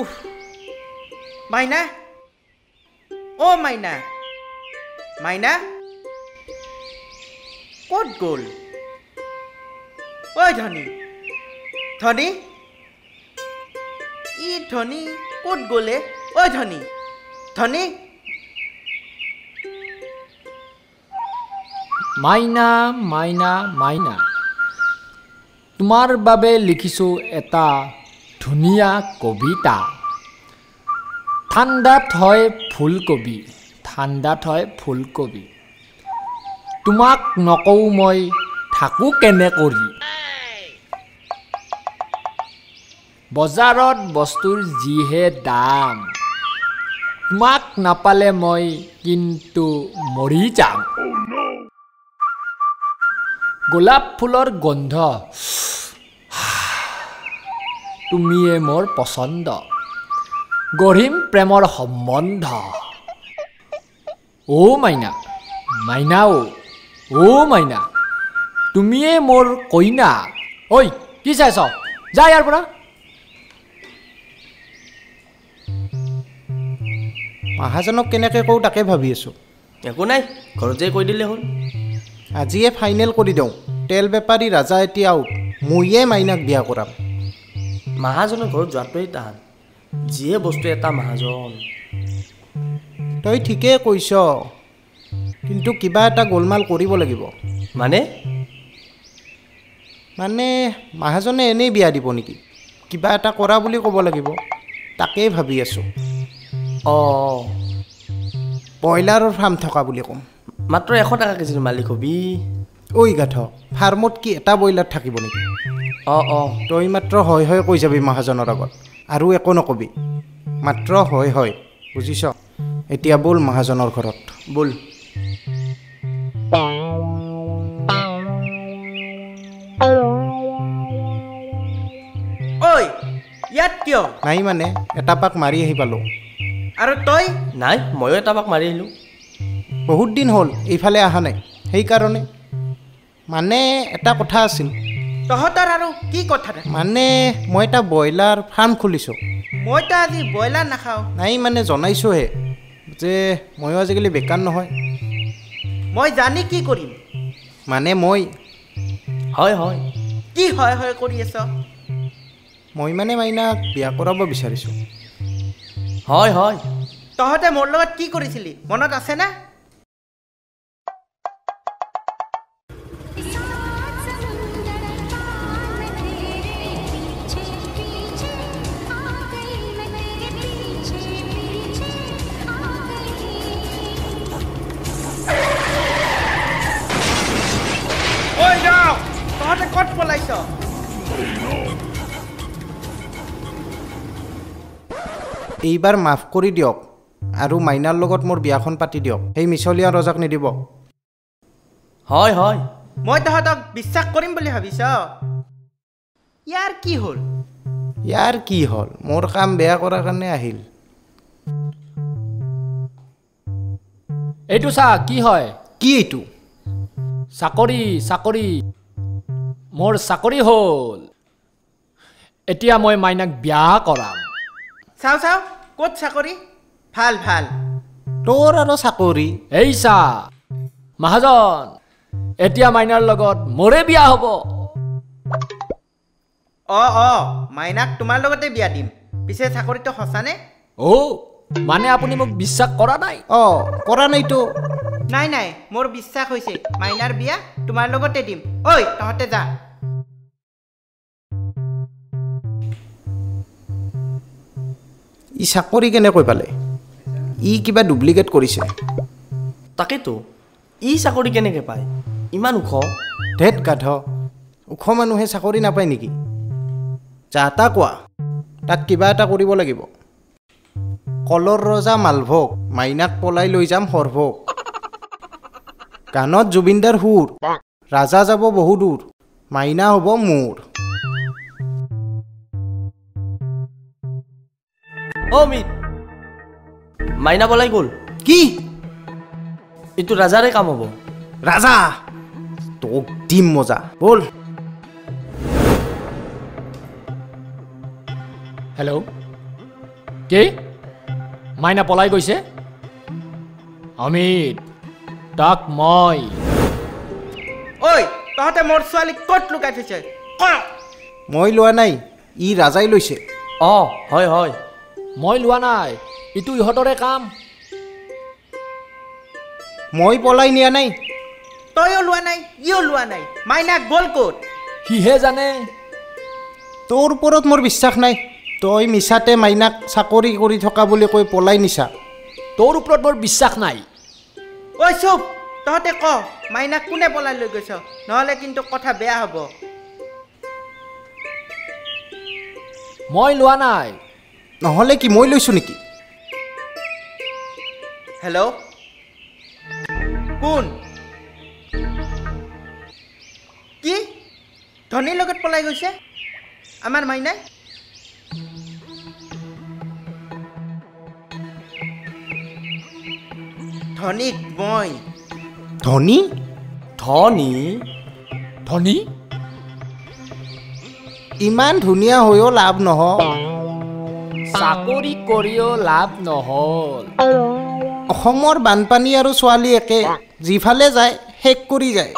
উফ মাইনা ও মাইনা মাইনা ক'ত গ'ল ঐ ধনী ধনী ই ধনী ক'ত গ'লে ঐ ধনী ধনী মাইনা মাইনা মাইনা তোমাৰ বাবে লিখিছোঁ এটা ধুনীয়া কবিতা ঠাণ্ডাত হয় ফুলকবি ঠাণ্ডাত হয় ফুলকবি তোমাক নকওঁ মই থাকোঁ কেনে কৰি বজাৰত বস্তুৰ যিহে দাম তোমাক নাপালে মই কিন্তু মৰি যাম গোলাপ ফুলৰ গন্ধ তুমিয়ে মোৰ পচন্দ গঢ়িম প্ৰেমৰ সম্বন্ধ অ মাইনা মাইনা অ মাইনা তুমিয়ে মোৰ কইনা ঐ কি চাইছ যা ইয়াৰ পৰা মহাজনক কেনেকৈ কওঁ তাকে ভাবি আছোঁ একো নাই ঘৰতে কৈ দিলে হ'ল আজিয়ে ফাইনেল কৰি দিওঁ তেল বেপাৰী ৰাজা এতিয়া আউট মইয়ে মাইনাক বিয়া কৰাম মহাজনৰ ঘৰত যোৱাটোৱেই টান যিয়ে বস্তু এটা মহাজন তই ঠিকেই কৈছ কিন্তু কিবা এটা গোলমাল কৰিব লাগিব মানে মহাজনে এনেই বিয়া দিব নেকি কিবা এটা কৰা বুলি ক'ব লাগিব তাকেই ভাবি আছোঁ ব্ৰইলাৰৰ ফাৰ্ম থকা বুলি ক'ম মাত্ৰ 100 টকা কেজিৰ মালিক হবি ঐ গাধ ফাৰ্মত কি এটা ব্ৰইলাৰ থাকিব নেকি তই মাত্ৰ হয় হয় কৈ যাবি মহাজনৰ আগত আৰু একো নকবি মাত্ৰ হয় হয় বুজিছ এতিয়া ব'ল মহাজনৰ ঘৰত ব'ল ঐ ইয়াত কিয় নাই মানে এটা পাক মাৰি আহি পালোঁ আৰু তই নাই ময়ো এটা পাক মাৰি আহিলোঁ বহুত দিন হ'ল এইফালে অহা নাই সেইকাৰণে মানে এটা কথা আছিল তহঁতৰ আৰু কি কথা মানে মই এটা ব্ৰইলাৰ ফাৰ্ম খুলিছোঁ মইতো আজি ব্ৰইলাৰ নাখাওঁ নাই মানে জনাইছোঁহে যে ময়ো আজিকালি বেকাৰ নহয় মই জানি কি কৰিম মানে মই হয় কি হয় কৰি আছ মই মানে মাইনাক বিয়া কৰাব বিচাৰিছোঁ হয় তহঁতে মোৰ লগত কি কৰিছিলি মনত আছে না তহঁতে ক'ত পলাইছ এইবাৰ মাফ কৰি দিয়ক আৰু মাইনাৰ লগত মোৰ বিয়াখন পাতি দিয়ক সেই মিছলীয়া ৰজাক নিদিব হয় মই তহঁতক বিশ্বাস কৰিম বুলি ভাবিছ ইয়াৰ কি হ'ল মোৰ কাম বেয়া কৰাৰ কাৰণে আহিল এইটো চা কি হয় কি এইটো চাকৰি মোৰ চাকৰি হ'ল এতিয়া মই মাইনাক বিয়া কৰাম চাও ক'ত চাকৰি ভাল তোৰ আৰু চাকৰি এই চা মহাজন এতিয়া মাইনাৰ লগত মোৰে বিয়া হ'ব মাইনাক তোমাৰ লগতে বিয়া দিম পিছে চাকৰিটো সঁচানে মানে আপুনি মোক বিশ্বাস কৰা নাই কৰা নাইতো নাই মোৰ বিশ্বাস হৈছে মাইনাৰ বিয়া তোমাৰ লগতে দিম ঐ তহঁতে যা ই চাকৰি কেনেকৈ পালে ই কিবা ডুপ্লিকেট কৰিছে তাকেতো ই চাকৰি কেনেকৈ পায় ইমান ওখ ধেত গাধ ওখ মানুহে চাকৰি নাপায় নেকি যা তা কোৱা তাত কিবা এটা কৰিব লাগিব কলৰ ৰজা মালভোগ মাইনাক পলাই লৈ যাম সৰভোগ গানত জুবিনদাৰ সুৰ ৰাজা যাব বহু দূৰ মাইনা হ'ব মোৰ অমিত মাইনা পলাই গ'ল কি এইটো ৰাজাৰে কাম হ'ব ৰাজা তোক দিম মজা বল হেল্ল' কি মাইনা পলাই গৈছে অমিত তাক মই ঐ তহঁতে মোৰ ছোৱালীক ক'ত লুকাই থৈছে ক মই লোৱা নাই ই ৰাজাই লৈছে হয় হয় মই লোৱা নাই ইটো ইহঁতৰে কাম মই পলাই নিয়া নাই তইও লোৱা নাই ইও লোৱা নাই মাইনা গ'ল ক'ত সিহে জানে তোৰ ওপৰত মোৰ বিশ্বাস নাই তই মিছাতে মাইনাক চাকৰি কৰি থকা বুলি কৈ পলাই নিছা তোৰ ওপৰত মোৰ বিশ্বাস নাই ঐ চুপ তহঁতে ক মাইনাক কোনে পলাই লৈ গৈছ নহ'লে কিন্তু কথা বেয়া হ'ব মই লোৱা নাই নহ'লে কি মই লৈছোঁ নেকি হেল্ল' কোন কি ধনীৰ লগত পলাই গৈছে আমাৰ মাইনাই ধনীক মই ধনী ধনী ধনী ইমান ধুনীয়া হৈও লাভ নহ'ল চাকৰি কৰিও লাভ নহ'ল অসমৰ বানপানী আৰু ছোৱালী একে যিফালে যায় শেষ কৰি যায়